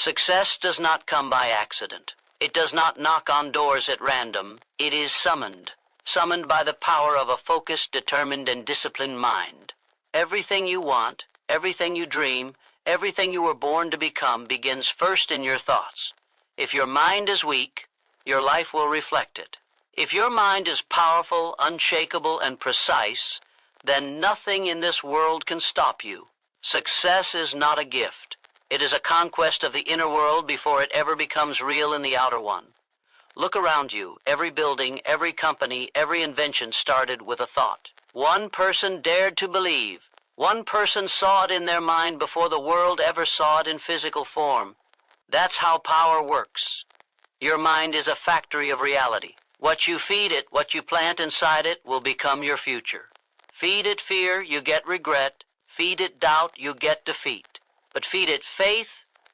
Success does not come by accident. It does not knock on doors at random. It is summoned. Summoned by the power of a focused, determined, and disciplined mind. Everything you want, everything you dream, everything you were born to become begins first in your thoughts. If your mind is weak, your life will reflect it. If your mind is powerful, unshakable, and precise, then nothing in this world can stop you. Success is not a gift. It is a conquest of the inner world before it ever becomes real in the outer one. Look around you. Every building, every company, every invention started with a thought. One person dared to believe. One person saw it in their mind before the world ever saw it in physical form. That's how power works. Your mind is a factory of reality. What you feed it, what you plant inside it, will become your future. Feed it fear, you get regret. Feed it doubt, you get defeat. But feed it faith,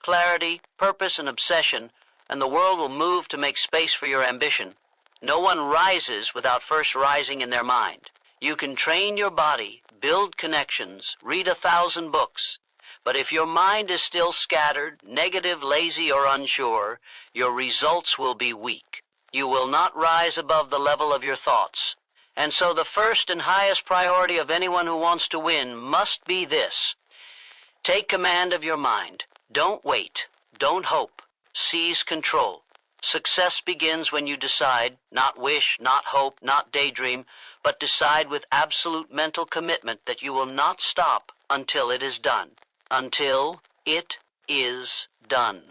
clarity, purpose, and obsession, and the world will move to make space for your ambition. No one rises without first rising in their mind. You can train your body, build connections, read 1,000 books. But if your mind is still scattered, negative, lazy, or unsure, your results will be weak. You will not rise above the level of your thoughts. And so the first and highest priority of anyone who wants to win must be this. Take command of your mind. Don't wait. Don't hope. Seize control. Success begins when you decide, not wish, not hope, not daydream, but decide with absolute mental commitment that you will not stop until it is done. Until it is done.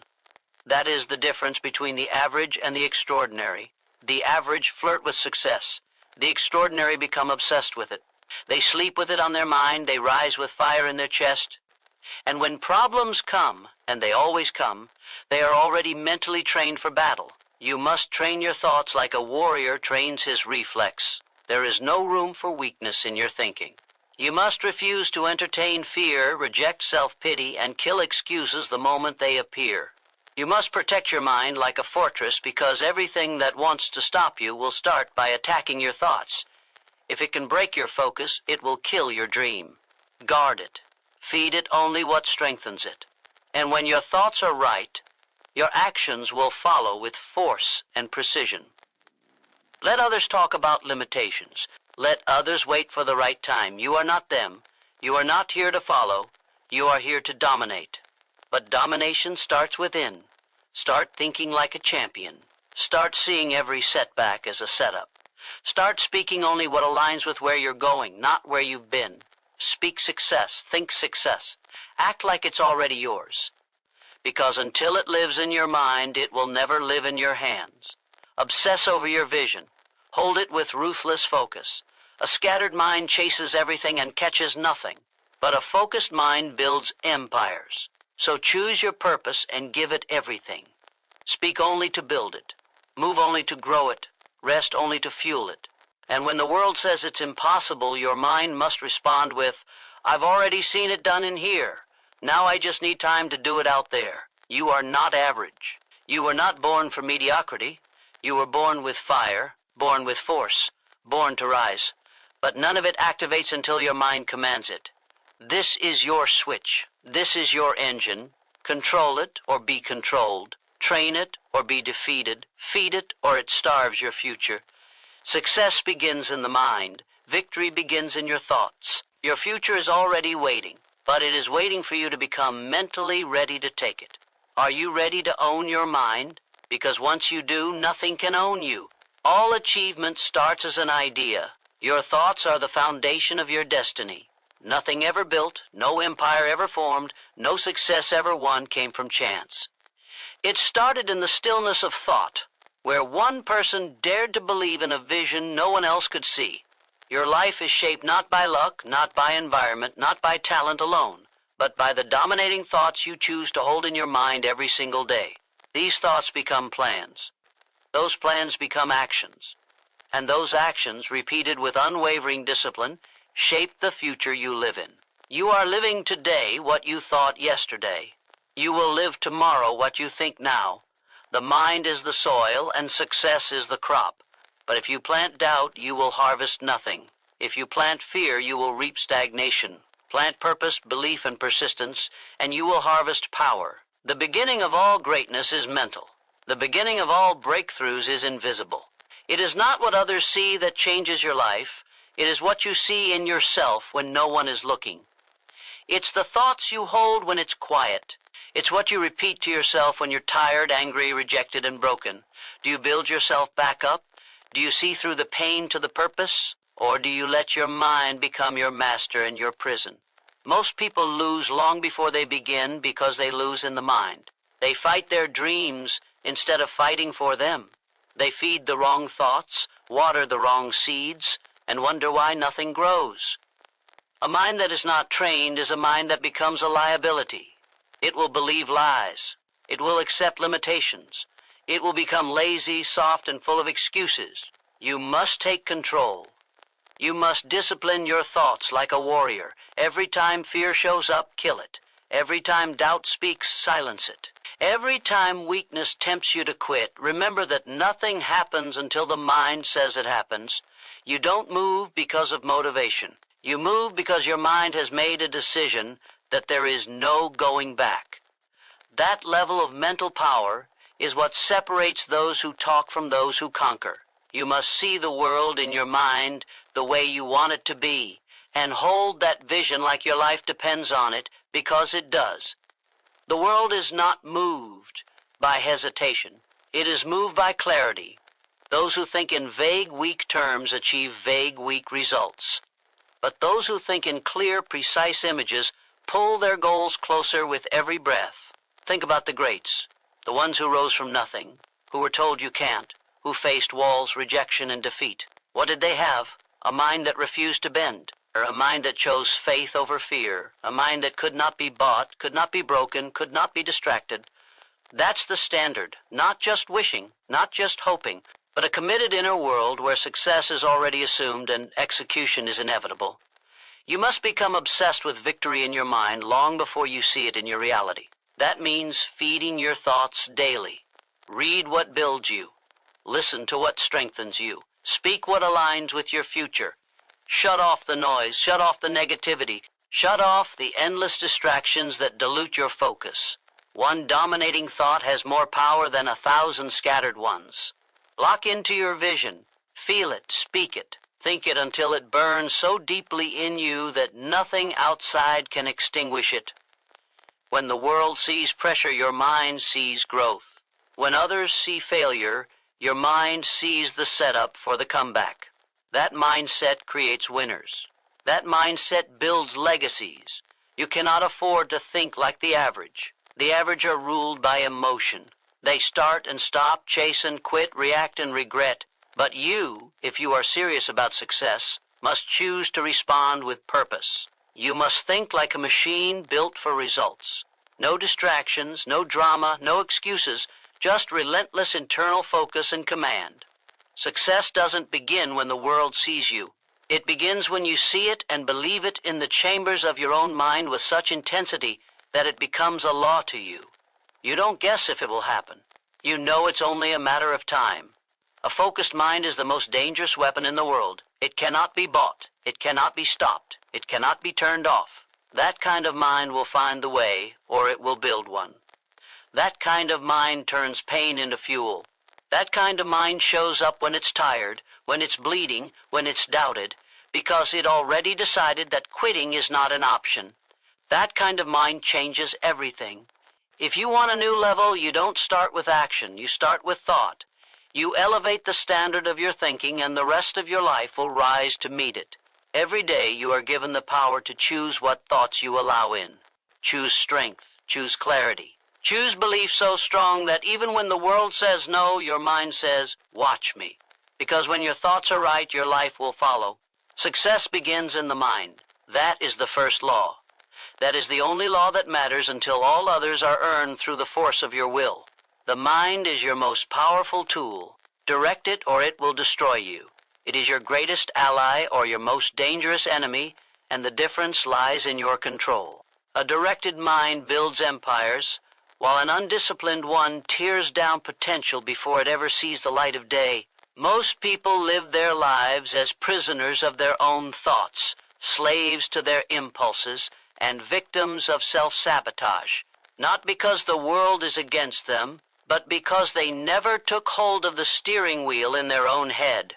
That is the difference between the average and the extraordinary. The average flirt with success. The extraordinary become obsessed with it. They sleep with it on their mind. They rise with fire in their chest. And when problems come, and they always come, they are already mentally trained for battle. You must train your thoughts like a warrior trains his reflex. There is no room for weakness in your thinking. You must refuse to entertain fear, reject self-pity, and kill excuses the moment they appear. You must protect your mind like a fortress because everything that wants to stop you will start by attacking your thoughts. If it can break your focus, it will kill your dream. Guard it. Feed it only what strengthens it. And when your thoughts are right, your actions will follow with force and precision. Let others talk about limitations. Let others wait for the right time. You are not them. You are not here to follow. You are here to dominate. But domination starts within. Start thinking like a champion. Start seeing every setback as a setup. Start speaking only what aligns with where you're going, not where you've been. Speak success. Think success. Act like it's already yours. Because until it lives in your mind, it will never live in your hands. Obsess over your vision. Hold it with ruthless focus. A scattered mind chases everything and catches nothing. But a focused mind builds empires. So choose your purpose and give it everything. Speak only to build it. Move only to grow it. Rest only to fuel it. And when the world says it's impossible, your mind must respond with, I've already seen it done in here. Now I just need time to do it out there. You are not average. You were not born for mediocrity. You were born with fire, born with force, born to rise. But none of it activates until your mind commands it. This is your switch. This is your engine. Control it or be controlled. Train it or be defeated. Feed it or it starves your future. Success begins in the mind. Victory begins in your thoughts. Your future is already waiting, but it is waiting for you to become mentally ready to take it. Are you ready to own your mind? Because once you do, nothing can own you. All achievement starts as an idea. Your thoughts are the foundation of your destiny. Nothing ever built, no empire ever formed, no success ever won came from chance. It started in the stillness of thought, where one person dared to believe in a vision no one else could see. Your life is shaped not by luck, not by environment, not by talent alone, but by the dominating thoughts you choose to hold in your mind every single day. These thoughts become plans. Those plans become actions. And those actions, repeated with unwavering discipline, shape the future you live in. You are living today what you thought yesterday. You will live tomorrow what you think now. The mind is the soil and success is the crop. But if you plant doubt, you will harvest nothing. If you plant fear, you will reap stagnation. Plant purpose, belief, and persistence, and you will harvest power. The beginning of all greatness is mental. The beginning of all breakthroughs is invisible. It is not what others see that changes your life. It is what you see in yourself when no one is looking. It's the thoughts you hold when it's quiet. It's what you repeat to yourself when you're tired, angry, rejected, and broken. Do you build yourself back up? Do you see through the pain to the purpose? Or do you let your mind become your master and your prison? Most people lose long before they begin because they lose in the mind. They fight their dreams instead of fighting for them. They feed the wrong thoughts, water the wrong seeds, and wonder why nothing grows. A mind that is not trained is a mind that becomes a liability. It will believe lies. It will accept limitations. It will become lazy, soft, and full of excuses. You must take control. You must discipline your thoughts like a warrior. Every time fear shows up, kill it. Every time doubt speaks, silence it. Every time weakness tempts you to quit, remember that nothing happens until the mind says it happens. You don't move because of motivation. You move because your mind has made a decision that there is no going back. That level of mental power is what separates those who talk from those who conquer. You must see the world in your mind the way you want it to be, and hold that vision like your life depends on it, because it does. The world is not moved by hesitation. It is moved by clarity. Those who think in vague, weak terms achieve vague, weak results. But those who think in clear, precise images pull their goals closer with every breath. Think about the greats, the ones who rose from nothing, who were told you can't, who faced walls, rejection, and defeat. What did they have? A mind that refused to bend, or a mind that chose faith over fear, a mind that could not be bought, could not be broken, could not be distracted. That's the standard, not just wishing, not just hoping, but a committed inner world where success is already assumed and execution is inevitable. You must become obsessed with victory in your mind long before you see it in your reality. That means feeding your thoughts daily. Read what builds you. Listen to what strengthens you. Speak what aligns with your future. Shut off the noise, shut off the negativity, shut off the endless distractions that dilute your focus. One dominating thought has more power than 1,000 scattered ones. Lock into your vision. Feel it, speak it, think it until it burns so deeply in you that nothing outside can extinguish it. When the world sees pressure, your mind sees growth. When others see failure, your mind sees the setup for the comeback. That mindset creates winners. That mindset builds legacies. You cannot afford to think like the average. The average are ruled by emotion. They start and stop, chase and quit, react and regret. But you, if you are serious about success, must choose to respond with purpose. You must think like a machine built for results. No distractions, no drama, no excuses, just relentless internal focus and command. Success doesn't begin when the world sees you. It begins when you see it and believe it in the chambers of your own mind with such intensity that it becomes a law to you. You don't guess if it will happen. You know it's only a matter of time. A focused mind is the most dangerous weapon in the world. It cannot be bought. It cannot be stopped. It cannot be turned off. That kind of mind will find the way, or it will build one. That kind of mind turns pain into fuel. That kind of mind shows up when it's tired, when it's bleeding, when it's doubted, because it already decided that quitting is not an option. That kind of mind changes everything. If you want a new level, you don't start with action, you start with thought. You elevate the standard of your thinking and the rest of your life will rise to meet it. Every day you are given the power to choose what thoughts you allow in. Choose strength, choose clarity. Choose belief so strong that even when the world says no, your mind says, watch me. Because when your thoughts are right, your life will follow. Success begins in the mind. That is the first law. That is the only law that matters until all others are earned through the force of your will. The mind is your most powerful tool. Direct it or it will destroy you. It is your greatest ally or your most dangerous enemy, and the difference lies in your control. A directed mind builds empires, while an undisciplined one tears down potential before it ever sees the light of day. Most people live their lives as prisoners of their own thoughts, slaves to their impulses, and victims of self-sabotage. Not because the world is against them, but because they never took hold of the steering wheel in their own head.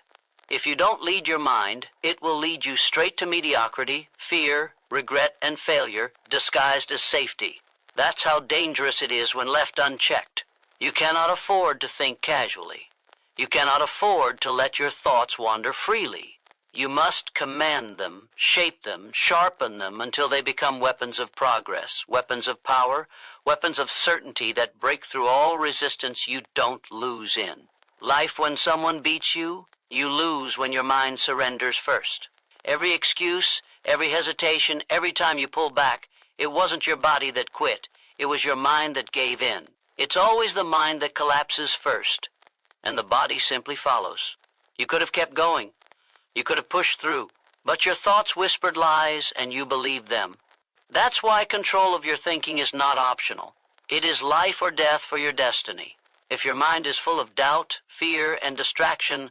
If you don't lead your mind, it will lead you straight to mediocrity, fear, regret, and failure, disguised as safety. That's how dangerous it is when left unchecked. You cannot afford to think casually. You cannot afford to let your thoughts wander freely. You must command them, shape them, sharpen them until they become weapons of progress, weapons of power, weapons of certainty that break through all resistance you don't lose in. Life when someone beats you, you lose when your mind surrenders first. Every excuse, every hesitation, every time you pull back, it wasn't your body that quit, it was your mind that gave in. It's always the mind that collapses first, and the body simply follows. You could have kept going. You could have pushed through, but your thoughts whispered lies and you believed them. That's why control of your thinking is not optional. It is life or death for your destiny. If your mind is full of doubt, fear, and distraction,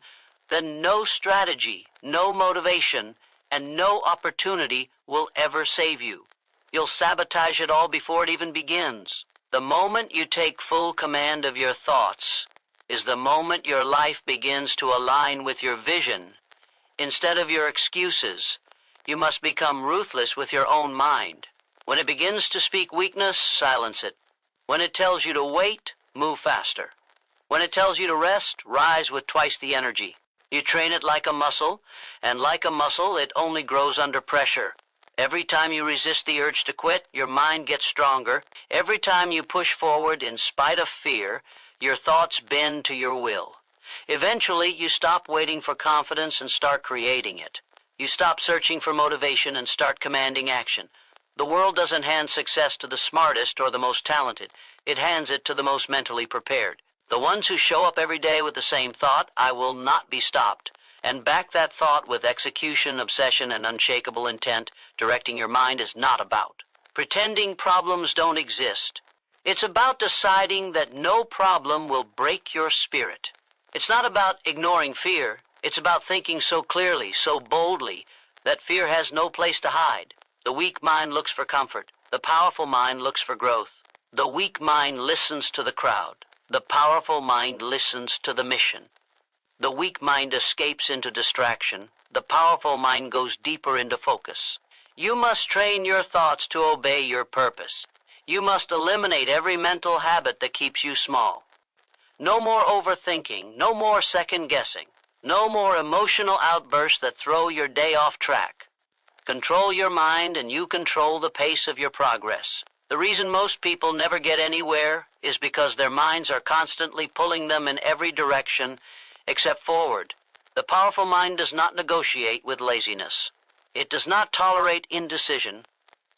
then no strategy, no motivation, and no opportunity will ever save you. You'll sabotage it all before it even begins. The moment you take full command of your thoughts is the moment your life begins to align with your vision. Instead of your excuses, you must become ruthless with your own mind. When it begins to speak weakness, silence it. When it tells you to wait, move faster. When it tells you to rest, rise with twice the energy. You train it like a muscle, and like a muscle, it only grows under pressure. Every time you resist the urge to quit, your mind gets stronger. Every time you push forward in spite of fear, your thoughts bend to your will. Eventually, you stop waiting for confidence and start creating it. You stop searching for motivation and start commanding action. The world doesn't hand success to the smartest or the most talented. It hands it to the most mentally prepared. The ones who show up every day with the same thought, I will not be stopped, and back that thought with execution, obsession, and unshakable intent, directing your mind is not about pretending problems don't exist. It's about deciding that no problem will break your spirit. It's not about ignoring fear. It's about thinking so clearly, so boldly, that fear has no place to hide. The weak mind looks for comfort. The powerful mind looks for growth. The weak mind listens to the crowd. The powerful mind listens to the mission. The weak mind escapes into distraction. The powerful mind goes deeper into focus. You must train your thoughts to obey your purpose. You must eliminate every mental habit that keeps you small. No more overthinking, no more second-guessing, no more emotional outbursts that throw your day off track. Control your mind and you control the pace of your progress. The reason most people never get anywhere is because their minds are constantly pulling them in every direction except forward. The powerful mind does not negotiate with laziness. It does not tolerate indecision.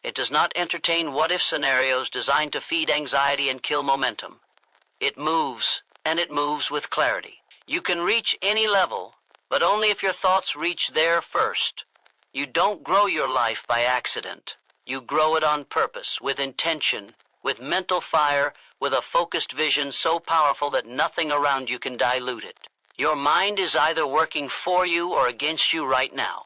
It does not entertain what-if scenarios designed to feed anxiety and kill momentum. It moves, and it moves with clarity. You can reach any level, but only if your thoughts reach there first. You don't grow your life by accident. You grow it on purpose, with intention, with mental fire, with a focused vision so powerful that nothing around you can dilute it. Your mind is either working for you or against you right now.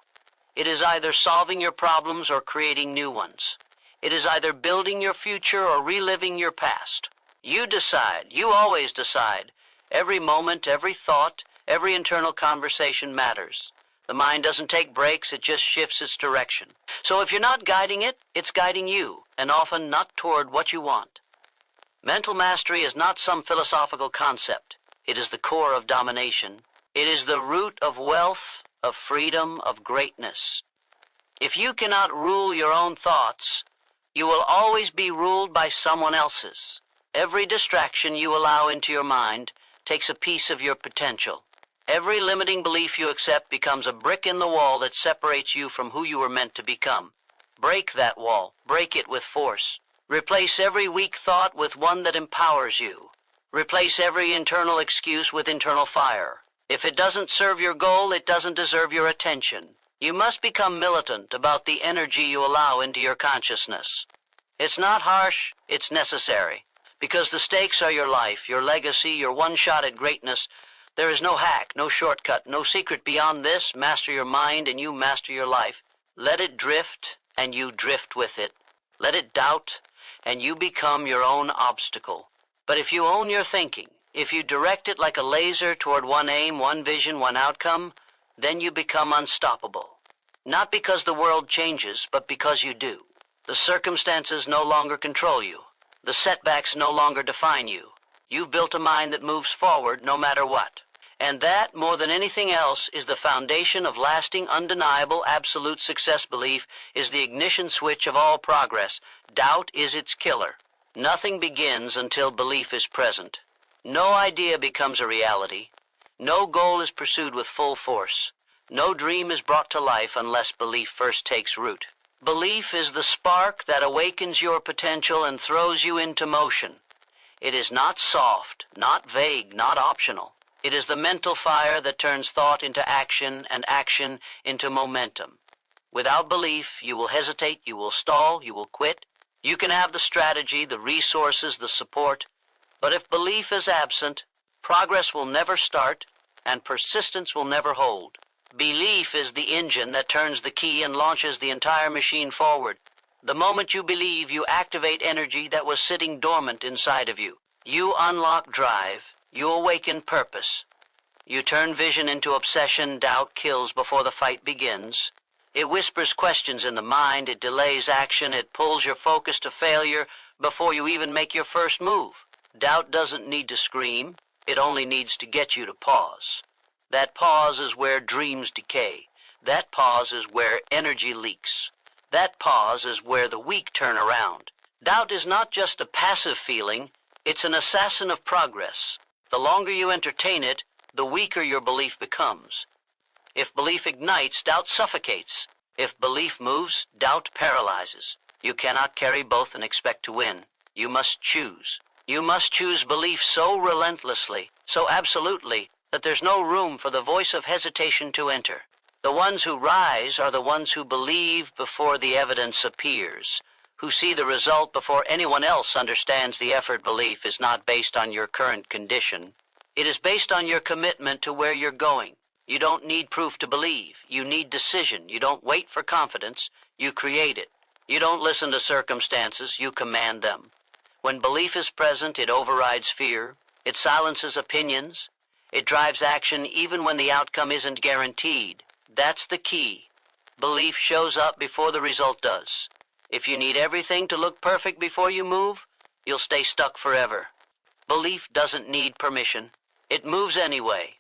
It is either solving your problems or creating new ones. It is either building your future or reliving your past. You decide. You always decide. Every moment, every thought, every internal conversation matters. The mind doesn't take breaks, it just shifts its direction. So if you're not guiding it, it's guiding you, and often not toward what you want. Mental mastery is not some philosophical concept. It is the core of domination. It is the root of wealth, of freedom, of greatness. If you cannot rule your own thoughts, you will always be ruled by someone else's. Every distraction you allow into your mind takes a piece of your potential. Every limiting belief you accept becomes a brick in the wall that separates you from who you were meant to become. Break that wall. Break it with force. Replace every weak thought with one that empowers you. Replace every internal excuse with internal fire. If it doesn't serve your goal, it doesn't deserve your attention. You must become militant about the energy you allow into your consciousness. It's not harsh, it's necessary. Because the stakes are your life, your legacy, your one shot at greatness. There is no hack, no shortcut, no secret beyond this. Master your mind and you master your life. Let it drift and you drift with it. Let it doubt and you become your own obstacle. But if you own your thinking, if you direct it like a laser toward one aim, one vision, one outcome, then you become unstoppable. Not because the world changes, but because you do. The circumstances no longer control you. The setbacks no longer define you. You've built a mind that moves forward no matter what. And that, more than anything else, is the foundation of lasting, undeniable, absolute success. Belief is the ignition switch of all progress. Doubt is its killer. Nothing begins until belief is present. No idea becomes a reality. No goal is pursued with full force. No dream is brought to life unless belief first takes root. Belief is the spark that awakens your potential and throws you into motion. It is not soft, not vague, not optional. It is the mental fire that turns thought into action and action into momentum. Without belief, you will hesitate, you will stall, you will quit. You can have the strategy, the resources, the support, but if belief is absent, progress will never start and persistence will never hold. Belief is the engine that turns the key and launches the entire machine forward. The moment you believe, you activate energy that was sitting dormant inside of you. You unlock drive. You awaken purpose. You turn vision into obsession. Doubt kills before the fight begins. It whispers questions in the mind. It delays action. It pulls your focus to failure before you even make your first move. Doubt doesn't need to scream. It only needs to get you to pause. That pause is where dreams decay. That pause is where energy leaks. That pause is where the weak turn around. Doubt is not just a passive feeling. It's an assassin of progress. The longer you entertain it, the weaker your belief becomes. If belief ignites, doubt suffocates. If belief moves, doubt paralyzes. You cannot carry both and expect to win. You must choose. You must choose belief so relentlessly, so absolutely, that there's no room for the voice of hesitation to enter. The ones who rise are the ones who believe before the evidence appears, who see the result before anyone else understands the effort. Belief is not based on your current condition. It is based on your commitment to where you're going. You don't need proof to believe. You need decision. You don't wait for confidence. You create it. You don't listen to circumstances. You command them. When belief is present, it overrides fear. It silences opinions. It drives action even when the outcome isn't guaranteed. That's the key. Belief shows up before the result does. If you need everything to look perfect before you move, you'll stay stuck forever. Belief doesn't need permission. It moves anyway.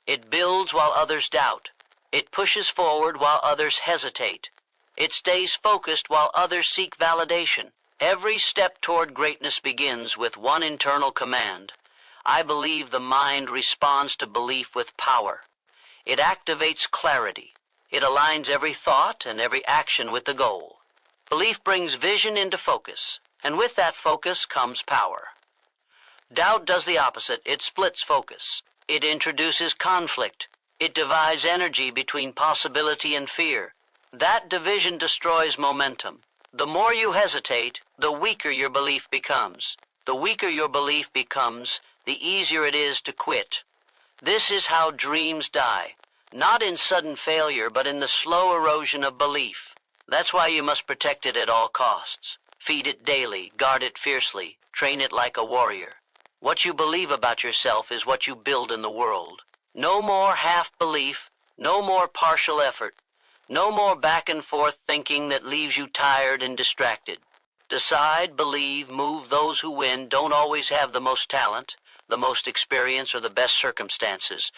It builds while others doubt. It pushes forward while others hesitate. It stays focused while others seek validation. Every step toward greatness begins with one internal command. I believe. The mind responds to belief with power. It activates clarity. It aligns every thought and every action with the goal. Belief brings vision into focus, and with that focus comes power. Doubt does the opposite. It splits focus. It introduces conflict. It divides energy between possibility and fear. That division destroys momentum. The more you hesitate, the weaker your belief becomes. The weaker your belief becomes, the easier it is to quit. This is how dreams die, not in sudden failure, but in the slow erosion of belief. That's why you must protect it at all costs. Feed it daily, guard it fiercely, train it like a warrior. What you believe about yourself is what you build in the world. No more half-belief, no more partial effort, no more back and forth thinking that leaves you tired and distracted. Decide, believe, move. Those who win don't always have the most talent, the most experience, or the best circumstances,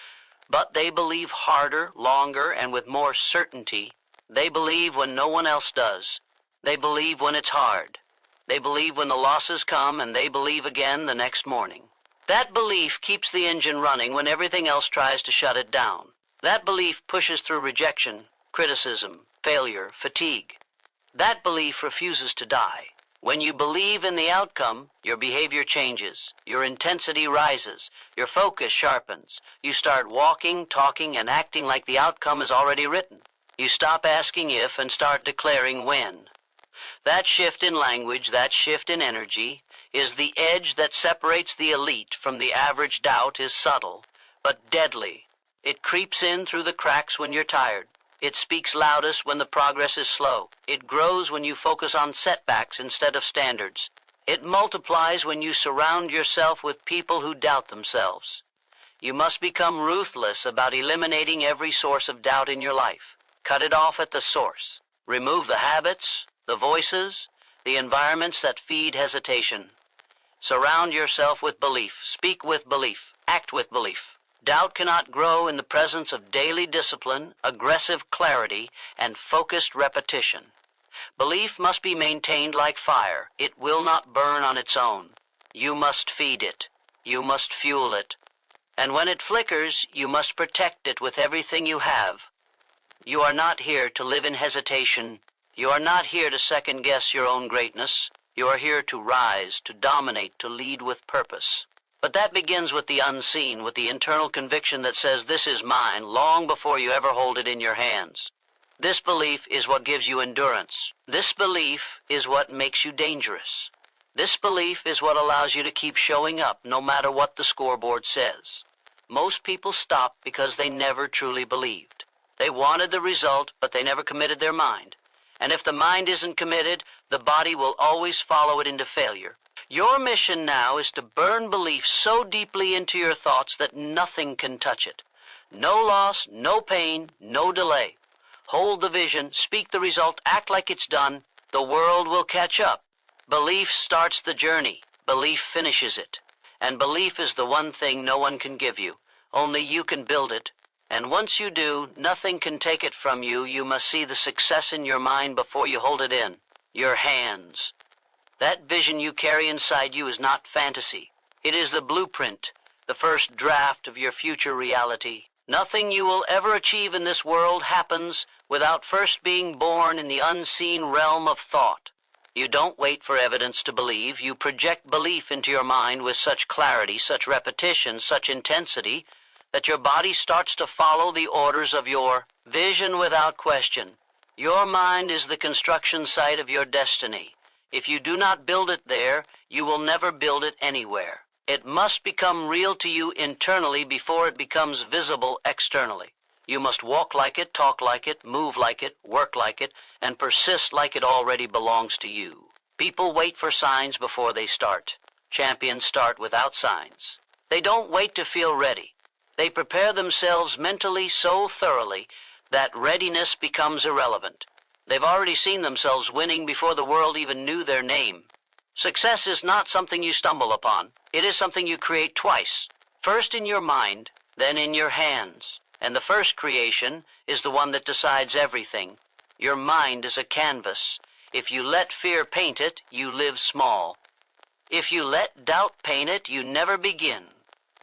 but they believe harder, longer, and with more certainty. They believe when no one else does. They believe when it's hard. They believe when the losses come, and they believe again the next morning. That belief keeps the engine running when everything else tries to shut it down. That belief pushes through rejection, criticism, failure, fatigue. That belief refuses to die. When you believe in the outcome, your behavior changes, your intensity rises, your focus sharpens. You start walking, talking, and acting like the outcome is already written. You stop asking if and start declaring when. That shift in language, that shift in energy, is the edge that separates the elite from the average. Doubt is subtle, but deadly. It creeps in through the cracks when you're tired. It speaks loudest when the progress is slow. It grows when you focus on setbacks instead of standards. It multiplies when you surround yourself with people who doubt themselves. You must become ruthless about eliminating every source of doubt in your life. Cut it off at the source. Remove the habits, the voices, the environments that feed hesitation. Surround yourself with belief. Speak with belief. Act with belief. Doubt cannot grow in the presence of daily discipline, aggressive clarity, and focused repetition. Belief must be maintained like fire. It will not burn on its own. You must feed it. You must fuel it. And when it flickers, you must protect it with everything you have. You are not here to live in hesitation. You are not here to second-guess your own greatness. You are here to rise, to dominate, to lead with purpose. But that begins with the unseen, with the internal conviction that says, this is mine, long before you ever hold it in your hands. This belief is what gives you endurance. This belief is what makes you dangerous. This belief is what allows you to keep showing up, no matter what the scoreboard says. Most people stop because they never truly believed. They wanted the result, but they never committed their mind. And if the mind isn't committed, the body will always follow it into failure. Your mission now is to burn belief so deeply into your thoughts that nothing can touch it. No loss, no pain, no delay. Hold the vision, speak the result, act like it's done. The world will catch up. Belief starts the journey. Belief finishes it. And belief is the one thing no one can give you. Only you can build it. And once you do, nothing can take it from you. You must see the success in your mind before you hold it in. Your hands. That vision you carry inside you is not fantasy. It is the blueprint, the first draft of your future reality. Nothing you will ever achieve in this world happens without first being born in the unseen realm of thought. You don't wait for evidence to believe. You project belief into your mind with such clarity, such repetition, such intensity, that your body starts to follow the orders of your vision without question. Your mind is the construction site of your destiny. If you do not build it there, you will never build it anywhere. It must become real to you internally before it becomes visible externally. You must walk like it, talk like it, move like it, work like it, and persist like it already belongs to you. People wait for signs before they start. Champions start without signs. They don't wait to feel ready. They prepare themselves mentally so thoroughly that readiness becomes irrelevant. They've already seen themselves winning before the world even knew their name. Success is not something you stumble upon. It is something you create twice. First in your mind, then in your hands. And the first creation is the one that decides everything. Your mind is a canvas. If you let fear paint it, you live small. If you let doubt paint it, you never begin.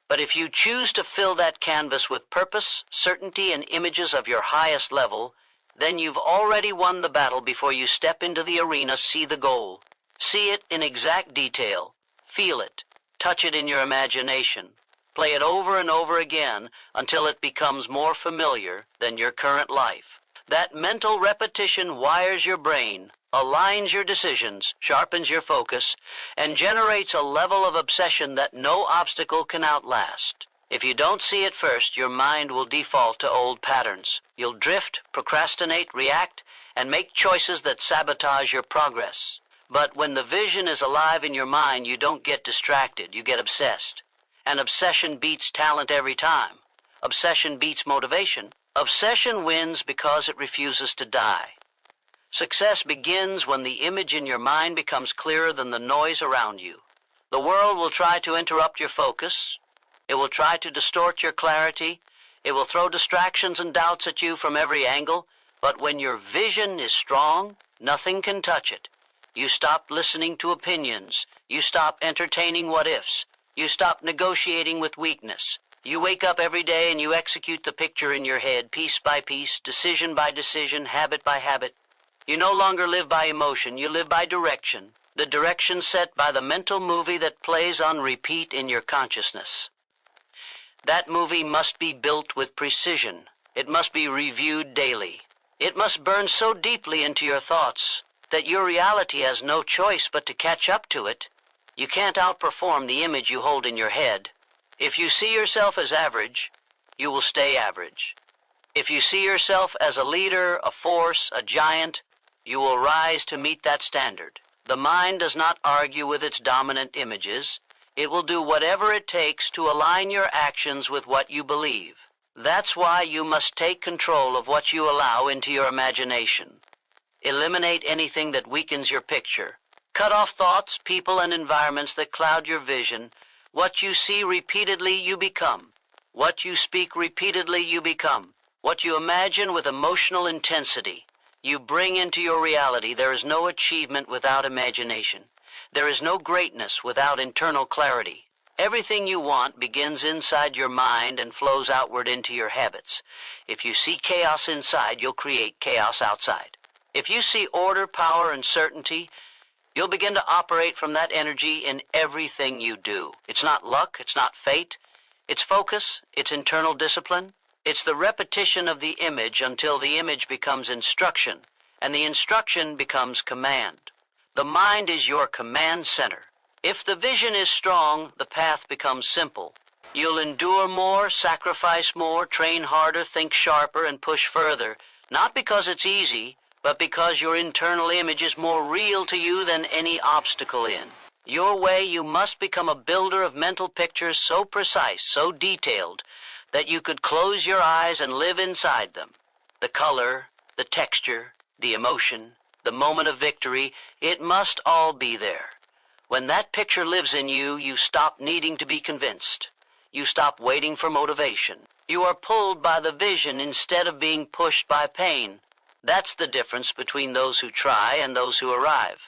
But if you choose to fill that canvas with purpose, certainty, and images of your highest level, then you've already won the battle before you step into the arena. See the goal. See it in exact detail. Feel it. Touch it in your imagination. Play it over and over again until it becomes more familiar than your current life. That mental repetition wires your brain, aligns your decisions, sharpens your focus, and generates a level of obsession that no obstacle can outlast. If you don't see it first, your mind will default to old patterns. You'll drift, procrastinate, react, and make choices that sabotage your progress. But when the vision is alive in your mind, you don't get distracted, you get obsessed. And obsession beats talent every time. Obsession beats motivation. Obsession wins because it refuses to die. Success begins when the image in your mind becomes clearer than the noise around you. The world will try to interrupt your focus. It will try to distort your clarity. It will throw distractions and doubts at you from every angle. But when your vision is strong, nothing can touch it. You stop listening to opinions. You stop entertaining what-ifs. You stop negotiating with weakness. You wake up every day and you execute the picture in your head, piece by piece, decision by decision, habit by habit. You no longer live by emotion. You live by direction. The direction set by the mental movie that plays on repeat in your consciousness. That movie must be built with precision. It must be reviewed daily. It must burn so deeply into your thoughts that your reality has no choice but to catch up to it. You can't outperform the image you hold in your head. If you see yourself as average, you will stay average. If you see yourself as a leader, a force, a giant, you will rise to meet that standard. The mind does not argue with its dominant images. It will do whatever it takes to align your actions with what you believe. That's why you must take control of what you allow into your imagination. Eliminate anything that weakens your picture. Cut off thoughts, people, and environments that cloud your vision. What you see repeatedly, you become. What you speak repeatedly, you become. What you imagine with emotional intensity, you bring into your reality. There is no achievement without imagination. There is no greatness without internal clarity. Everything you want begins inside your mind and flows outward into your habits. If you see chaos inside, you'll create chaos outside. If you see order, power, and certainty, you'll begin to operate from that energy in everything you do. It's not luck, it's not fate. It's focus, it's internal discipline. It's the repetition of the image until the image becomes instruction, and the instruction becomes command. The mind is your command center. If the vision is strong, the path becomes simple. You'll endure more, sacrifice more, train harder, think sharper, and push further, not because it's easy, but because your internal image is more real to you than any obstacle in. Your way, you must become a builder of mental pictures so precise, so detailed, that you could close your eyes and live inside them. The color, the texture, the emotion, the moment of victory, it must all be there. When that picture lives in you, you stop needing to be convinced. You stop waiting for motivation. You are pulled by the vision instead of being pushed by pain. That's the difference between those who try and those who arrive.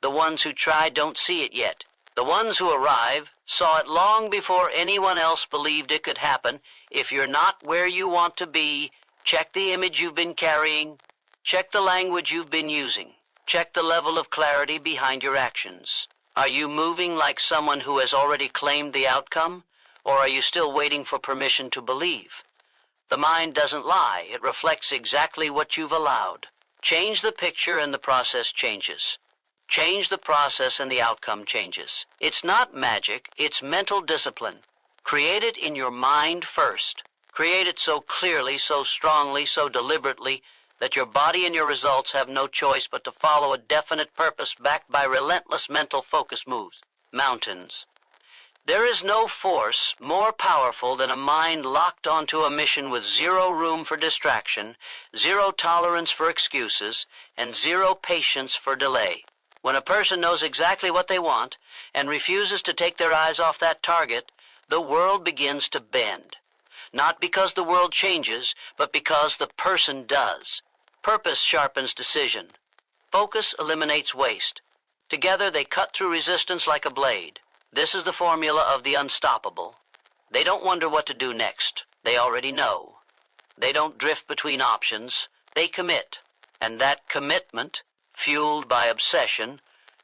The ones who try don't see it yet. The ones who arrive saw it long before anyone else believed it could happen. If you're not where you want to be, check the image you've been carrying. Check the language you've been using. Check the level of clarity behind your actions. Are you moving like someone who has already claimed the outcome, or are you still waiting for permission to believe? The mind doesn't lie. It reflects exactly what you've allowed. Change the picture and the process changes. Change the process and the outcome changes. It's not magic, it's mental discipline. Create it in your mind first. Create it so clearly, so strongly, so deliberately, that your body and your results have no choice but to follow a definite purpose backed by relentless mental focus moves. Mountains. There is no force more powerful than a mind locked onto a mission with zero room for distraction, zero tolerance for excuses, and zero patience for delay. When a person knows exactly what they want and refuses to take their eyes off that target, the world begins to bend. Not because the world changes, but because the person does. Purpose sharpens decision. Focus eliminates waste. Together they cut through resistance like a blade. This is the formula of the unstoppable. They don't wonder what to do next. They already know. They don't drift between options. They commit. And that commitment, fueled by obsession,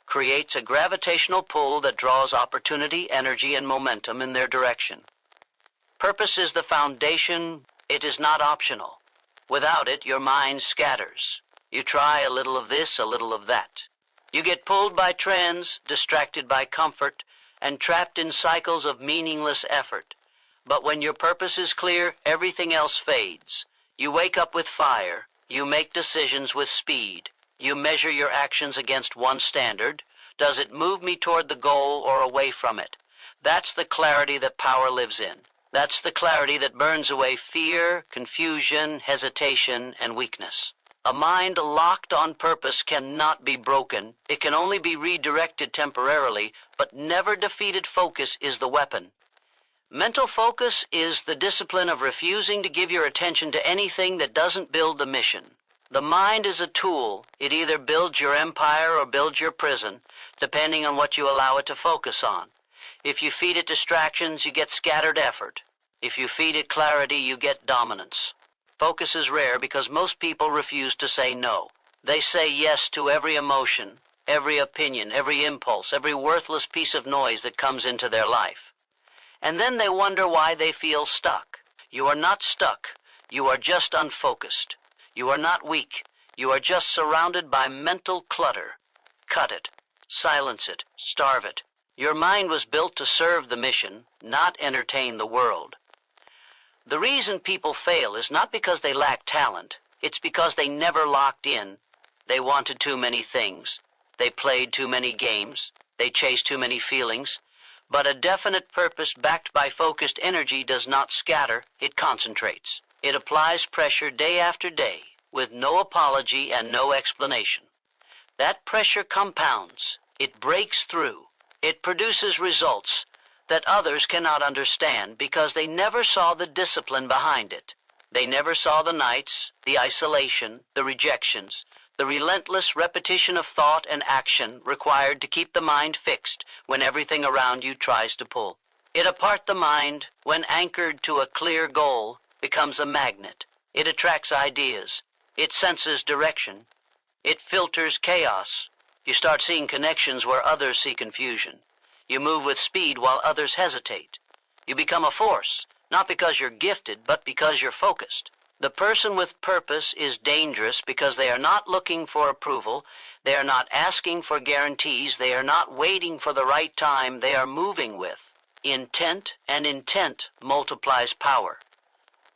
creates a gravitational pull that draws opportunity, energy, and momentum in their direction. Purpose is the foundation. It is not optional. Without it, your mind scatters. You try a little of this, a little of that. You get pulled by trends, distracted by comfort, and trapped in cycles of meaningless effort. But when your purpose is clear, everything else fades. You wake up with fire. You make decisions with speed. You measure your actions against one standard. Does it move me toward the goal or away from it? That's the clarity that power lives in. That's the clarity that burns away fear, confusion, hesitation, and weakness. A mind locked on purpose cannot be broken. It can only be redirected temporarily, but never defeated. Focus is the weapon. Mental focus is the discipline of refusing to give your attention to anything that doesn't build the mission. The mind is a tool. It either builds your empire or builds your prison, depending on what you allow it to focus on. If you feed it distractions, you get scattered effort. If you feed it clarity, you get dominance. Focus is rare because most people refuse to say no. They say yes to every emotion, every opinion, every impulse, every worthless piece of noise that comes into their life. And then they wonder why they feel stuck. You are not stuck. You are just unfocused. You are not weak. You are just surrounded by mental clutter. Cut it. Silence it. Starve it. Your mind was built to serve the mission, not entertain the world. The reason people fail is not because they lack talent. It's because they never locked in. They wanted too many things. They played too many games. They chased too many feelings. But a definite purpose backed by focused energy does not scatter, it concentrates. It applies pressure day after day, with no apology and no explanation. That pressure compounds. It breaks through. It produces results that others cannot understand because they never saw the discipline behind it. They never saw the nights, the isolation, the rejections, the relentless repetition of thought and action required to keep the mind fixed when everything around you tries to pull. It apart the mind, when anchored to a clear goal, becomes a magnet. It attracts ideas. It senses direction. It filters chaos. You start seeing connections where others see confusion. You move with speed while others hesitate. You become a force, not because you're gifted, but because you're focused. The person with purpose is dangerous because they are not looking for approval. They are not asking for guarantees. They are not waiting for the right time. They are moving with intent, and intent multiplies power.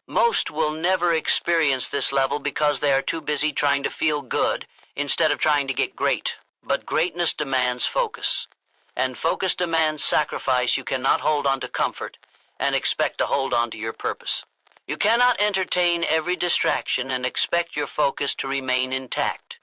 Most will never experience this level because they are too busy trying to feel good instead of trying to get great. But greatness demands focus. And focus demands sacrifice. You cannot hold on to comfort and expect to hold on to your purpose. You cannot entertain every distraction and expect your focus to remain intact.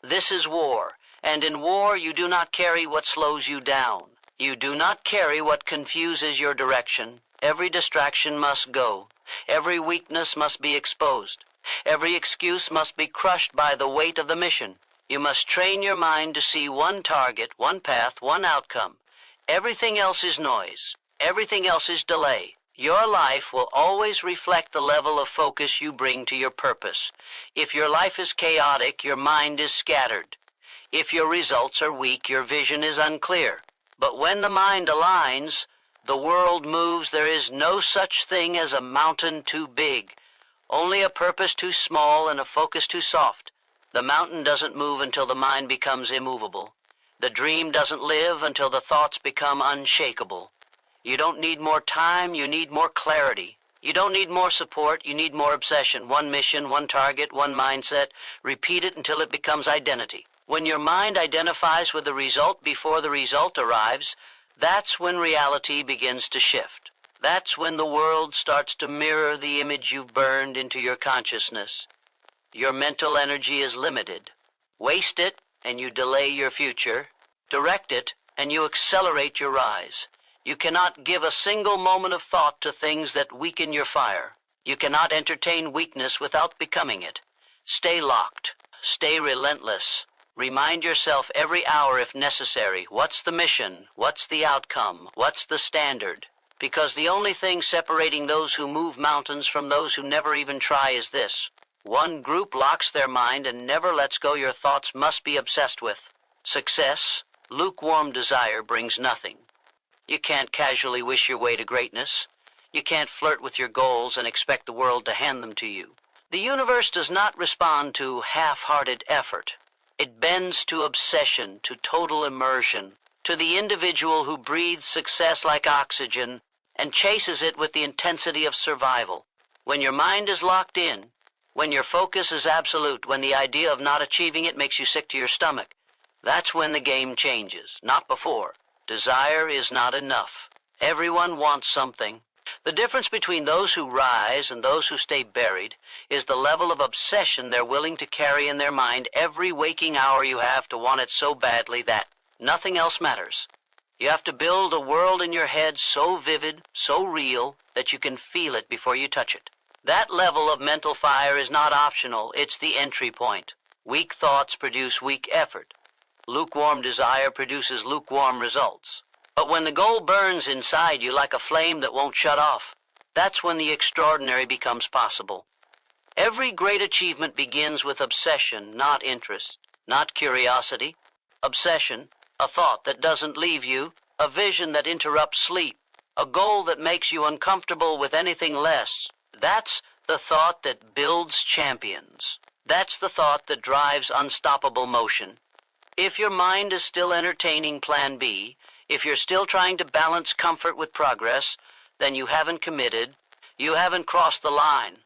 This is war, and in war you do not carry what slows you down. You do not carry what confuses your direction. Every distraction must go. Every weakness must be exposed. Every excuse must be crushed by the weight of the mission. You must train your mind to see one target, one path, one outcome. Everything else is noise. Everything else is delay. Your life will always reflect the level of focus you bring to your purpose. If your life is chaotic, your mind is scattered. If your results are weak, your vision is unclear. But when the mind aligns, the world moves. There is no such thing as a mountain too big, only a purpose too small and a focus too soft. The mountain doesn't move until the mind becomes immovable. The dream doesn't live until the thoughts become unshakable. You don't need more time, you need more clarity. You don't need more support, you need more obsession. One mission, one target, one mindset. Repeat it until it becomes identity. When your mind identifies with the result before the result arrives, that's when reality begins to shift. That's when the world starts to mirror the image you've burned into your consciousness. Your mental energy is limited. Waste it, and you delay your future. Direct it, and you accelerate your rise. You cannot give a single moment of thought to things that weaken your fire. You cannot entertain weakness without becoming it. Stay locked. Stay relentless. Remind yourself every hour if necessary, what's the mission? What's the outcome? What's the standard? Because the only thing separating those who move mountains from those who never even try is this. One group locks their mind and never lets go. Your thoughts must be obsessed with. Success, lukewarm desire brings nothing. You can't casually wish your way to greatness. You can't flirt with your goals and expect the world to hand them to you. The universe does not respond to half-hearted effort. It bends to obsession, to total immersion, to the individual who breathes success like oxygen and chases it with the intensity of survival. When your mind is locked in, when your focus is absolute, when the idea of not achieving it makes you sick to your stomach, that's when the game changes, not before. Desire is not enough. Everyone wants something. The difference between those who rise and those who stay buried is the level of obsession they're willing to carry in their mind every waking hour. You have to want it so badly that nothing else matters. You have to build a world in your head so vivid, so real, that you can feel it before you touch it. That level of mental fire is not optional. It's the entry point. Weak thoughts produce weak effort. Lukewarm desire produces lukewarm results. But when the goal burns inside you like a flame that won't shut off, that's when the extraordinary becomes possible. Every great achievement begins with obsession, not interest, not curiosity. Obsession, a thought that doesn't leave you, a vision that interrupts sleep, a goal that makes you uncomfortable with anything less. That's the thought that builds champions. That's the thought that drives unstoppable motion. If your mind is still entertaining Plan B, if you're still trying to balance comfort with progress, then you haven't committed. You haven't crossed the line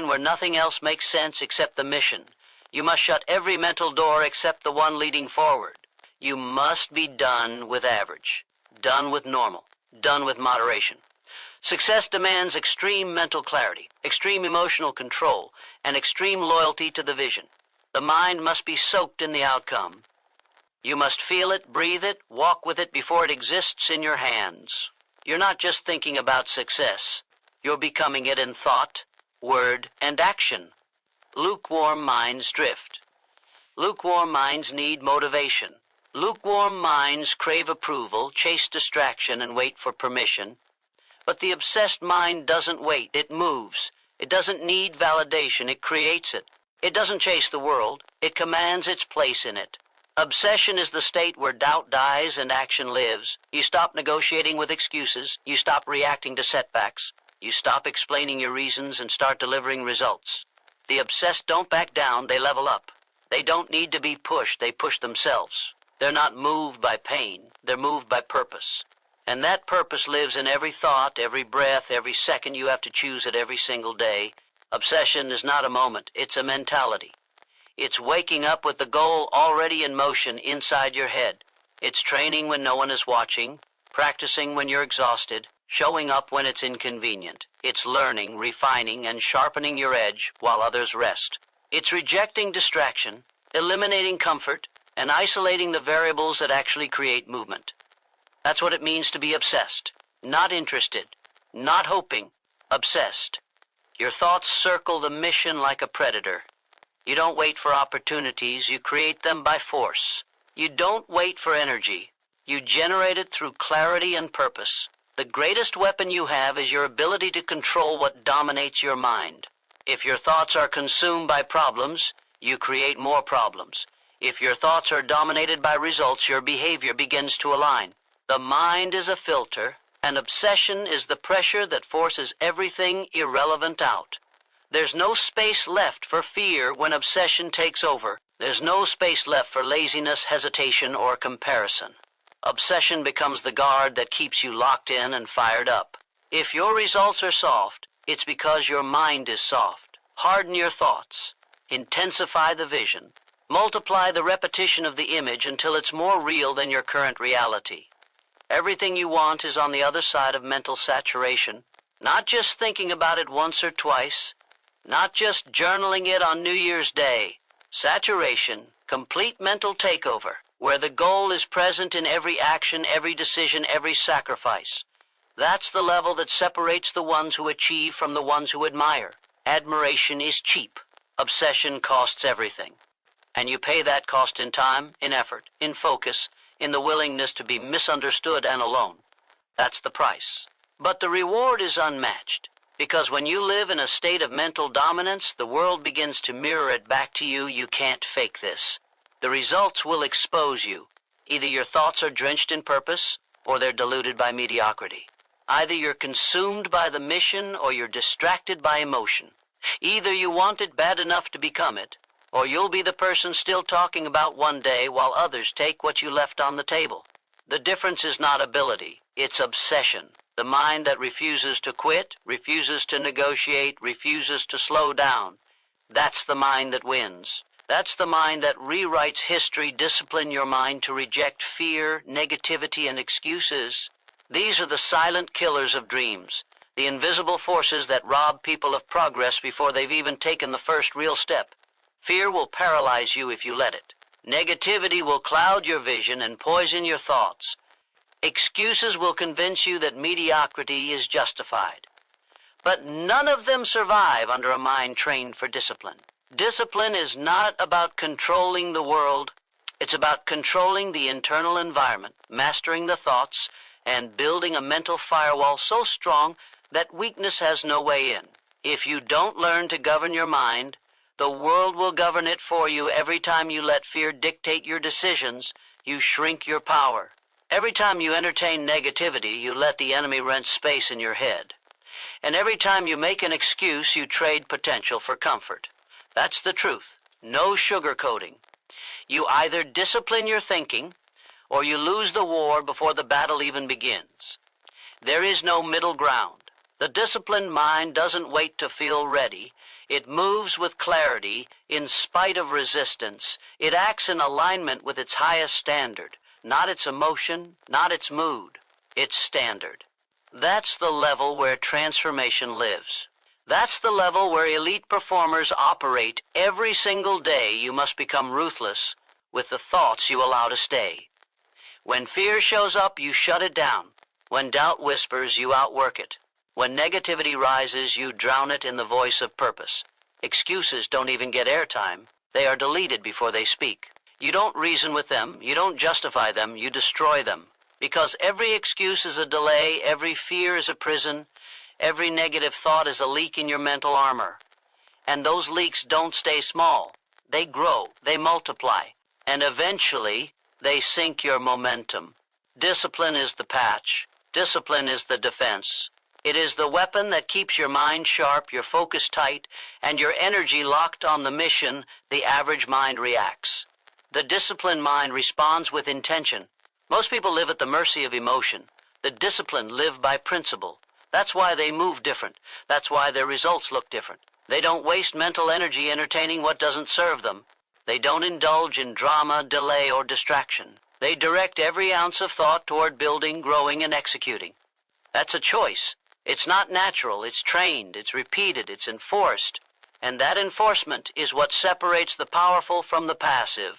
where nothing else makes sense except the mission. You must shut every mental door except the one leading forward. You must be done with average, done with normal, done with moderation. Success demands extreme mental clarity, extreme emotional control, and extreme loyalty to the vision. The mind must be soaked in the outcome. You must feel it, breathe it, walk with it before it exists in your hands. You're not just thinking about success. You're becoming it in thought, word, and action. Lukewarm minds drift. Lukewarm minds need motivation. Lukewarm minds crave approval, chase distraction, and wait for permission. But the obsessed mind doesn't wait, it moves. It doesn't need validation, it creates it. It doesn't chase the world, it commands its place in it. Obsession is the state where doubt dies and action lives. You stop negotiating with excuses, you stop reacting to setbacks, you stop explaining your reasons and start delivering results. The obsessed don't back down, they level up. They don't need to be pushed, they push themselves. They're not moved by pain, they're moved by purpose. And that purpose lives in every thought, every breath, every second you have to choose it every single day. Obsession is not a moment, it's a mentality. It's waking up with the goal already in motion inside your head. It's training when no one is watching, practicing when you're exhausted, showing up when it's inconvenient. It's learning, refining, and sharpening your edge while others rest. It's rejecting distraction, eliminating comfort, and isolating the variables that actually create movement. That's what it means to be obsessed. Not interested, not hoping, obsessed. Your thoughts circle the mission like a predator. You don't wait for opportunities, you create them by force. You don't wait for energy, you generate it through clarity and purpose. The greatest weapon you have is your ability to control what dominates your mind. If your thoughts are consumed by problems, you create more problems. If your thoughts are dominated by results, your behavior begins to align. The mind is a filter, and obsession is the pressure that forces everything irrelevant out. There's no space left for fear when obsession takes over. There's no space left for laziness, hesitation, or comparison. Obsession becomes the guard that keeps you locked in and fired up. If your results are soft, it's because your mind is soft. Harden your thoughts. Intensify the vision. Multiply the repetition of the image until it's more real than your current reality. Everything you want is on the other side of mental saturation. Not just thinking about it once or twice. Not just journaling it on New Year's Day. Saturation, complete mental takeover, where the goal is present in every action, every decision, every sacrifice. That's the level that separates the ones who achieve from the ones who admire. Admiration is cheap. Obsession costs everything. And you pay that cost in time, in effort, in focus, in the willingness to be misunderstood and alone. That's the price. But the reward is unmatched. Because when you live in a state of mental dominance, the world begins to mirror it back to you. You can't fake this. The results will expose you. Either your thoughts are drenched in purpose, or they're diluted by mediocrity. Either you're consumed by the mission, or you're distracted by emotion. Either you want it bad enough to become it, or you'll be the person still talking about one day while others take what you left on the table. The difference is not ability, it's obsession. The mind that refuses to quit, refuses to negotiate, refuses to slow down. That's the mind that wins. That's the mind that rewrites history. Discipline your mind to reject fear, negativity, and excuses. These are the silent killers of dreams, the invisible forces that rob people of progress before they've even taken the first real step. Fear will paralyze you if you let it. Negativity will cloud your vision and poison your thoughts. Excuses will convince you that mediocrity is justified. But none of them survive under a mind trained for discipline. Discipline is not about controlling the world. It's about controlling the internal environment, mastering the thoughts, and building a mental firewall so strong that weakness has no way in. If you don't learn to govern your mind, the world will govern it for you. Every time you let fear dictate your decisions, you shrink your power. Every time you entertain negativity, you let the enemy rent space in your head. And every time you make an excuse, you trade potential for comfort. That's the truth. No sugarcoating. You either discipline your thinking, or you lose the war before the battle even begins. There is no middle ground. The disciplined mind doesn't wait to feel ready. It moves with clarity in spite of resistance. It acts in alignment with its highest standard, not its emotion, not its mood, its standard. That's the level where transformation lives. That's the level where elite performers operate. Every single day you must become ruthless with the thoughts you allow to stay. When fear shows up, you shut it down. When doubt whispers, you outwork it. When negativity rises, you drown it in the voice of purpose. Excuses don't even get airtime. They are deleted before they speak. You don't reason with them. You don't justify them. You destroy them. Because every excuse is a delay, every fear is a prison, every negative thought is a leak in your mental armor. And those leaks don't stay small. They grow, they multiply, and eventually they sink your momentum. Discipline is the patch. Discipline is the defense. It is the weapon that keeps your mind sharp, your focus tight, and your energy locked on the mission. The average mind reacts. The disciplined mind responds with intention. Most people live at the mercy of emotion. The disciplined live by principle. That's why they move different. That's why their results look different. They don't waste mental energy entertaining what doesn't serve them. They don't indulge in drama, delay, or distraction. They direct every ounce of thought toward building, growing, and executing. That's a choice. It's not natural. It's trained. It's repeated. It's enforced. And that enforcement is what separates the powerful from the passive.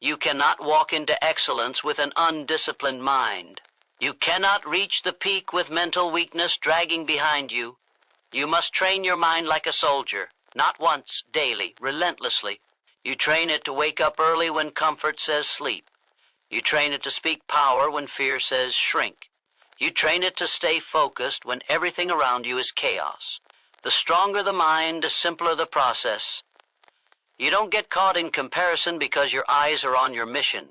You cannot walk into excellence with an undisciplined mind. You cannot reach the peak with mental weakness dragging behind you. You must train your mind like a soldier, not once, daily, relentlessly. You train it to wake up early when comfort says sleep. You train it to speak power when fear says shrink. You train it to stay focused when everything around you is chaos. The stronger the mind, the simpler the process. You don't get caught in comparison because your eyes are on your mission.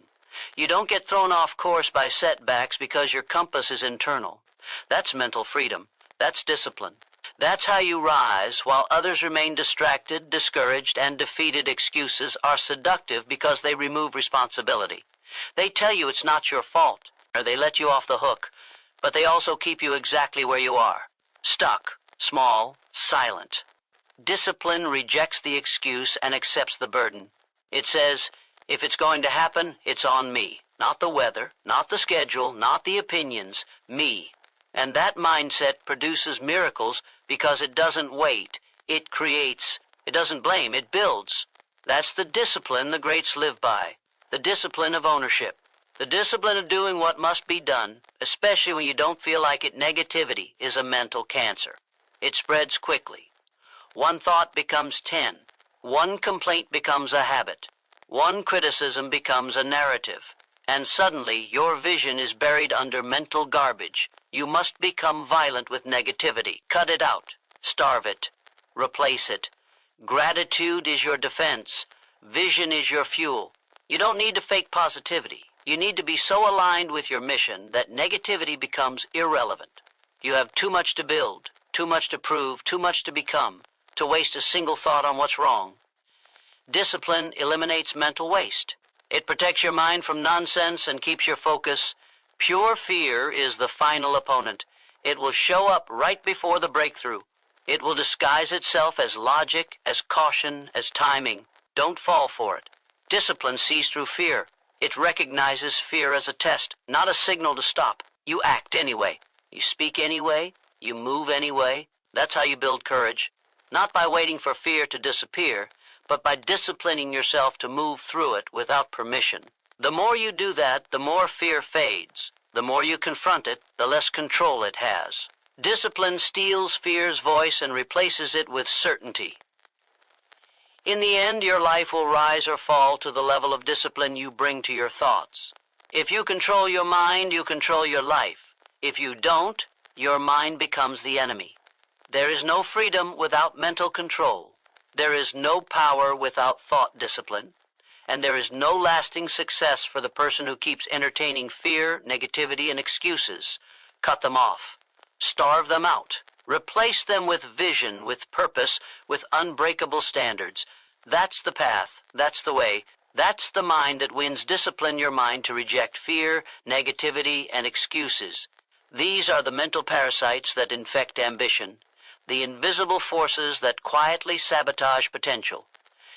You don't get thrown off course by setbacks because your compass is internal. That's mental freedom. That's discipline. That's how you rise while others remain distracted, discouraged, and defeated. Excuses are seductive because they remove responsibility. They tell you it's not your fault, or they let you off the hook, but they also keep you exactly where you are. Stuck, small, silent. Discipline rejects the excuse and accepts the burden. It says, if it's going to happen, it's on me. Not the weather, not the schedule, not the opinions, me. And that mindset produces miracles because it doesn't wait. It creates. It doesn't blame. It builds. That's the discipline the greats live by. The discipline of ownership. The discipline of doing what must be done, especially when you don't feel like it. Negativity is a mental cancer. It spreads quickly. One thought becomes 10. One complaint becomes a habit. One criticism becomes a narrative. And suddenly your vision is buried under mental garbage. You must become violent with negativity. Cut it out. Starve it. Replace it. Gratitude is your defense. Vision is your fuel. You don't need to fake positivity. You need to be so aligned with your mission that negativity becomes irrelevant. You have too much to build, too much to prove, too much to become, to waste a single thought on what's wrong. Discipline eliminates mental waste. It protects your mind from nonsense and keeps your focus. Pure fear is the final opponent. It will show up right before the breakthrough. It will disguise itself as logic, as caution, as timing. Don't fall for it. Discipline sees through fear. It recognizes fear as a test, not a signal to stop. You act anyway. You speak anyway. You move anyway. That's how you build courage. Not by waiting for fear to disappear, but by disciplining yourself to move through it without permission. The more you do that, the more fear fades. The more you confront it, the less control it has. Discipline steals fear's voice and replaces it with certainty. In the end, your life will rise or fall to the level of discipline you bring to your thoughts. If you control your mind, you control your life. If you don't, your mind becomes the enemy. There is no freedom without mental control. There is no power without thought discipline. And there is no lasting success for the person who keeps entertaining fear, negativity, and excuses. Cut them off. Starve them out. Replace them with vision, with purpose, with unbreakable standards. That's the path. That's the way. That's the mind that wins. Discipline your mind to reject fear, negativity, and excuses. These are the mental parasites that infect ambition. the invisible forces that quietly sabotage potential.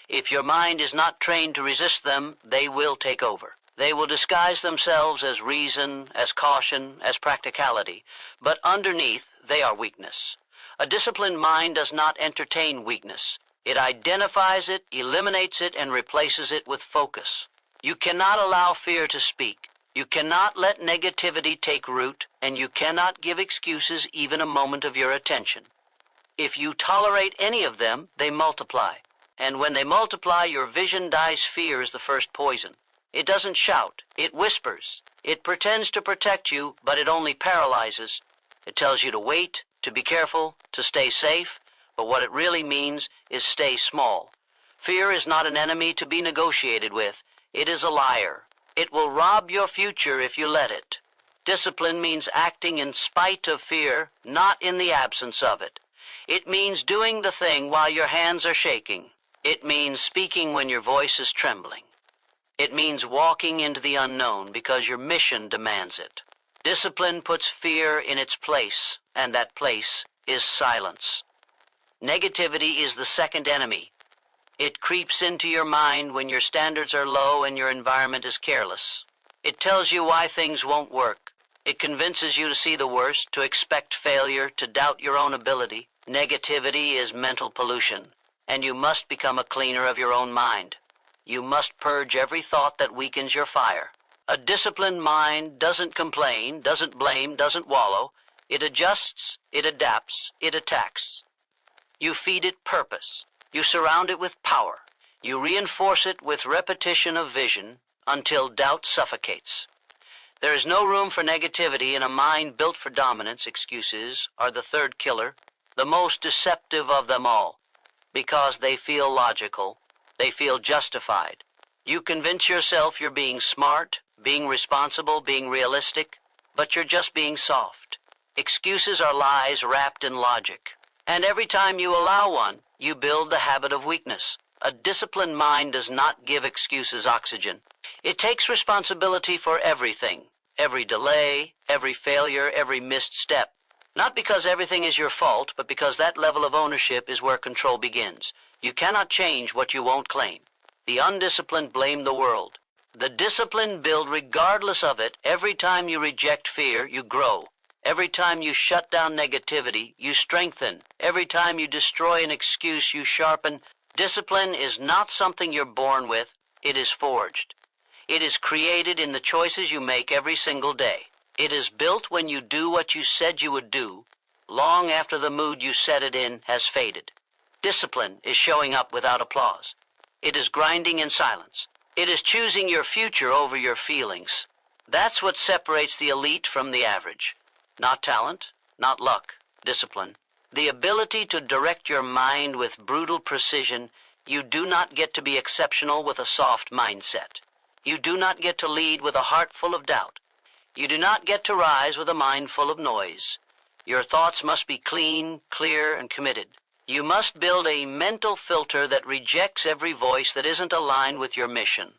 If your mind is not trained to resist them, they will take over. They will disguise themselves as reason, as caution, as practicality, but underneath they are weakness. A disciplined mind does not entertain weakness. It identifies it, eliminates it, and replaces it with focus. You cannot allow fear to speak. You cannot let negativity take root, and you cannot give excuses even a moment of your attention. If you tolerate any of them, they multiply. And when they multiply, your vision dies. Fear is the first poison. It doesn't shout. It whispers. It pretends to protect you, but it only paralyzes. It tells you to wait, to be careful, to stay safe, but what it really means is stay small. Fear is not an enemy to be negotiated with. It is a liar. It will rob your future if you let it. Discipline means acting in spite of fear, not in the absence of it. It means doing the thing while your hands are shaking. It means speaking when your voice is trembling. It means walking into the unknown because your mission demands it. Discipline puts fear in its place, and that place is silence. Negativity is the second enemy. It creeps into your mind when your standards are low and your environment is careless. It tells you why things won't work. It convinces you to see the worst, to expect failure, to doubt your own ability. Negativity is mental pollution, and you must become a cleaner of your own mind. You must purge every thought that weakens your fire. A disciplined mind doesn't complain, doesn't blame, doesn't wallow. It adjusts, it adapts, it attacks. You feed it purpose. You surround it with power. You reinforce it with repetition of vision until doubt suffocates. There is no room for negativity in a mind built for dominance. Excuses are the third killer, the most deceptive of them all, because they feel logical, they feel justified. You convince yourself you're being smart, being responsible, being realistic, but you're just being soft. Excuses are lies wrapped in logic. And every time you allow one, you build the habit of weakness. A disciplined mind does not give excuses oxygen. It takes responsibility for everything, every delay, every failure, every missed step. Not because everything is your fault, but because that level of ownership is where control begins. You cannot change what you won't claim. The undisciplined blame the world. The disciplined build regardless of it. Every time you reject fear, you grow. Every time you shut down negativity, you strengthen. Every time you destroy an excuse, you sharpen. Discipline is not something you're born with. It is forged. It is created in the choices you make every single day. It is built when you do what you said you would do, long after the mood you set it in has faded. Discipline is showing up without applause. It is grinding in silence. It is choosing your future over your feelings. That's what separates the elite from the average. Not talent, not luck, discipline. The ability to direct your mind with brutal precision. You do not get to be exceptional with a soft mindset. You do not get to lead with a heart full of doubt. You do not get to rise with a mind full of noise. Your thoughts must be clean, clear, and committed. You must build a mental filter that rejects every voice that isn't aligned with your mission.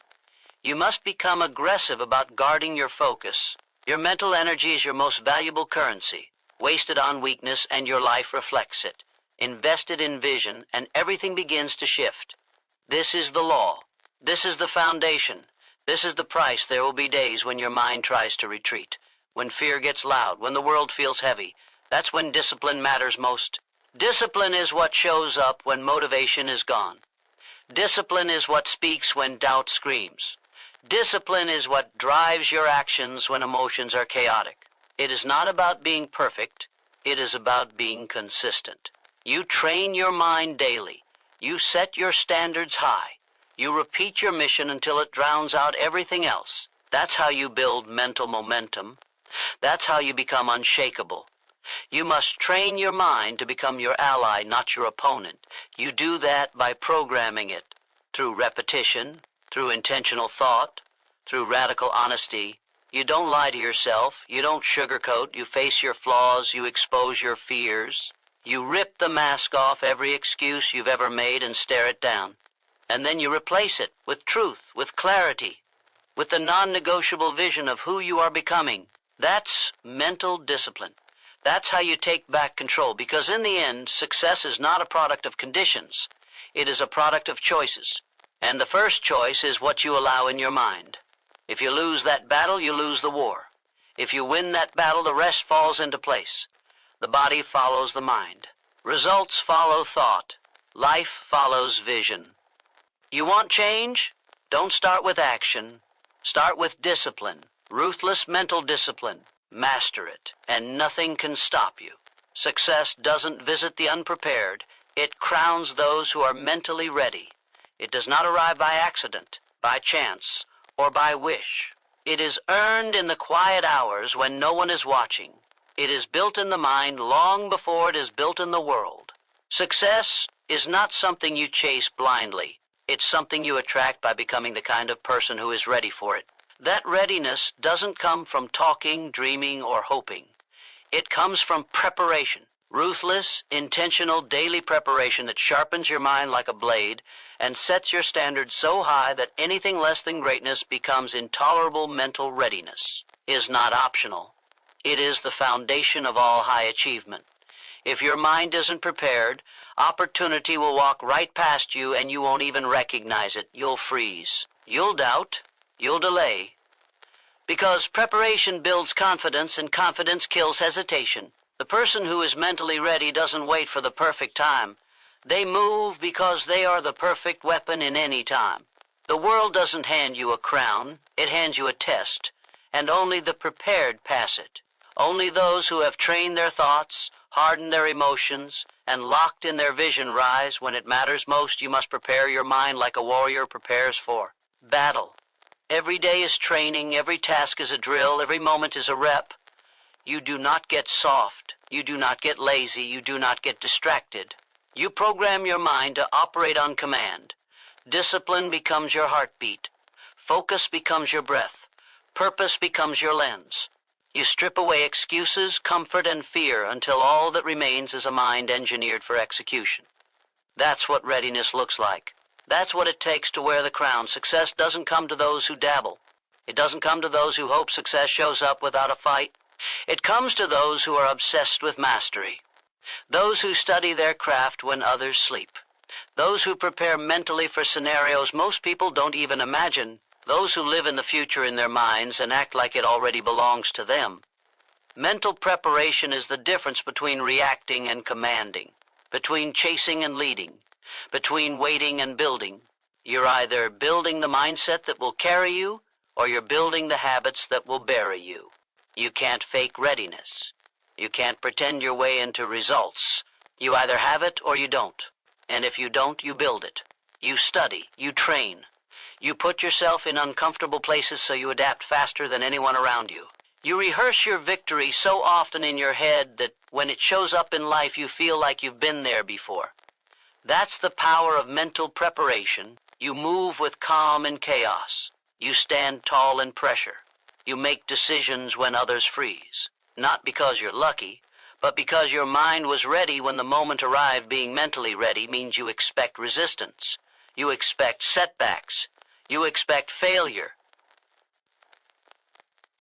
You must become aggressive about guarding your focus. Your mental energy is your most valuable currency. Wasted on weakness, and your life reflects it. Invested in vision, and everything begins to shift. This is the law. This is the foundation. This is the price. There will be days when your mind tries to retreat, when fear gets loud, when the world feels heavy. That's when discipline matters most. Discipline is what shows up when motivation is gone. Discipline is what speaks when doubt screams. Discipline is what drives your actions when emotions are chaotic. It is not about being perfect. It is about being consistent. You train your mind daily. You set your standards high. You repeat your mission until it drowns out everything else. That's how you build mental momentum. That's how you become unshakable. You must train your mind to become your ally, not your opponent. You do that by programming it through repetition, through intentional thought, through radical honesty. You don't lie to yourself. You don't sugarcoat. You face your flaws. You expose your fears. You rip the mask off every excuse you've ever made and stare it down. And then you replace it with truth, with clarity, with the non-negotiable vision of who you are becoming. That's mental discipline. That's how you take back control, because in the end, success is not a product of conditions. It is a product of choices. And the first choice is what you allow in your mind. If you lose that battle, you lose the war. If you win that battle, the rest falls into place. The body follows the mind. Results follow thought. Life follows vision. You want change? Don't start with action. Start with discipline. Ruthless mental discipline. Master it, and nothing can stop you. Success doesn't visit the unprepared. It crowns those who are mentally ready. It does not arrive by accident, by chance, or by wish. It is earned in the quiet hours when no one is watching. It is built in the mind long before it is built in the world. Success is not something you chase blindly. It's something you attract by becoming the kind of person who is ready for it. That readiness doesn't come from talking, dreaming, or hoping. It comes from preparation. Ruthless, intentional, daily preparation that sharpens your mind like a blade and sets your standards so high that anything less than greatness becomes intolerable. Mental readiness is not optional. It is the foundation of all high achievement. If your mind isn't prepared, opportunity will walk right past you and you won't even recognize it. You'll freeze. You'll doubt. You'll delay. Because preparation builds confidence, and confidence kills hesitation. The person who is mentally ready doesn't wait for the perfect time. They move because they are the perfect weapon in any time. The world doesn't hand you a crown. It hands you a test, and only the prepared pass it. Only those who have trained their thoughts, hardened their emotions, and locked in their vision rise when it matters most. You must prepare your mind like a warrior prepares for battle. Every day is training, every task is a drill, every moment is a rep. You do not get soft, you do not get lazy, you do not get distracted. You program your mind to operate on command. Discipline becomes your heartbeat. Focus becomes your breath. Purpose becomes your lens. You strip away excuses, comfort, and fear until all that remains is a mind engineered for execution. That's what readiness looks like. That's what it takes to wear the crown. Success doesn't come to those who dabble. It doesn't come to those who hope success shows up without a fight. It comes to those who are obsessed with mastery. Those who study their craft when others sleep. Those who prepare mentally for scenarios most people don't even imagine. Those who live in the future in their minds and act like it already belongs to them. Mental preparation is the difference between reacting and commanding, between chasing and leading, between waiting and building. You're either building the mindset that will carry you, or you're building the habits that will bury you. You can't fake readiness. You can't pretend your way into results. You either have it or you don't. And if you don't, you build it. You study, you train. You put yourself in uncomfortable places so you adapt faster than anyone around you. You rehearse your victory so often in your head that when it shows up in life, you feel like you've been there before. That's the power of mental preparation. You move with calm in chaos. You stand tall in pressure. You make decisions when others freeze. Not because you're lucky, but because your mind was ready when the moment arrived. Being mentally ready means you expect resistance. You expect setbacks. You expect failure.